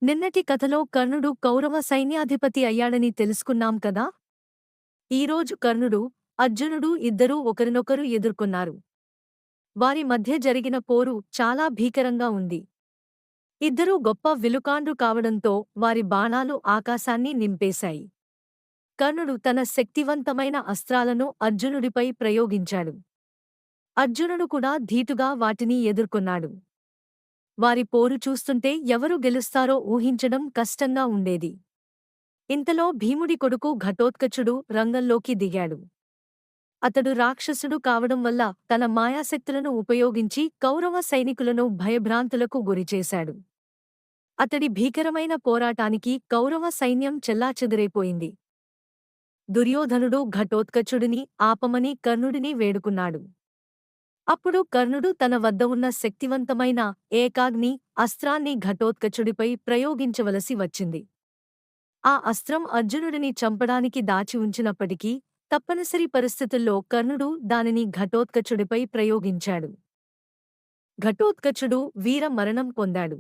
నిన్నటి కథలో కర్ణుడు కౌరవ సైన్యాధిపతి అయ్యాడని తెలుసుకున్నాం కదా. ఈరోజు కర్ణుడు, అర్జునుడు ఇద్దరూ ఒకరినొకరు ఎదుర్కొన్నారు. వారి మధ్య జరిగిన పోరు చాలా భీకరంగా ఉంది. ఇద్దరూ గొప్ప విలుకాండ్రు కావడంతో వారి బాణాలు ఆకాశాన్ని నింపేశాయి. కర్ణుడు తన శక్తివంతమైన అస్త్రాలను అర్జునుడిపై ప్రయోగించాడు. అర్జునుడు కూడా ధీటుగా వాటిని ఎదుర్కొన్నాడు. వారి పోరు చూస్తుంటే ఎవరు గెలుస్తారో ఊహించడం కష్టంగా ఉండేది. ఇంతలో భీముడి కొడుకు ఘటోత్కచుడు రంగంలోకి దిగాడు. అతడు రాక్షసుడు కావడం వల్ల తన మాయాశక్తులను ఉపయోగించి కౌరవ సైనికులను భయభ్రాంతులకు గురిచేశాడు. అతడి భీకరమైన పోరాటానికి కౌరవ సైన్యం చెల్లాచెదురైపోయింది. దుర్యోధనుడు ఘటోత్కచుడిని ఆపమని కర్ణుడిని వేడుకున్నాడు. అప్పుడు కర్ణుడు తన వద్ద ఉన్న శక్తివంతమైన ఏకాగ్ని అస్త్రాన్ని ఘటోత్కచుడిపై ప్రయోగించవలసి వచ్చింది. ఆ అస్త్రం అర్జునుడిని చంపడానికి దాచి ఉంచినప్పటికీ తప్పనిసరి పరిస్థితుల్లో కర్ణుడు దానిని ఘటోత్కచుడిపై ప్రయోగించాడు. ఘటోత్కచుడు వీర మరణం పొందాడు.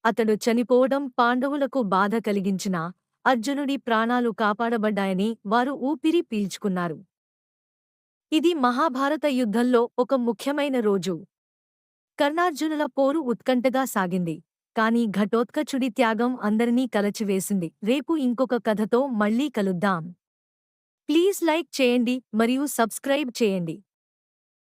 అతడు చనిపోవడం పాండవులకు బాధ కలిగించినా అర్జునుడి ప్రాణాలు కాపాడబడ్డాయని వారు ఊపిరి పీల్చుకున్నారు. ఇది మహాభారత యుద్ధంలో ఒక ముఖ్యమైన రోజు. కర్ణార్జునుల పోరు ఉత్కంఠగా సాగింది. కాని ఘటోత్కచుడి త్యాగం అందరినీ కలచివేసింది. రేపు ఇంకొక కథతో మళ్ళీ కలుద్దాం. ప్లీజ్ లైక్ చేయండి మరియు సబ్స్క్రైబ్ చేయండి.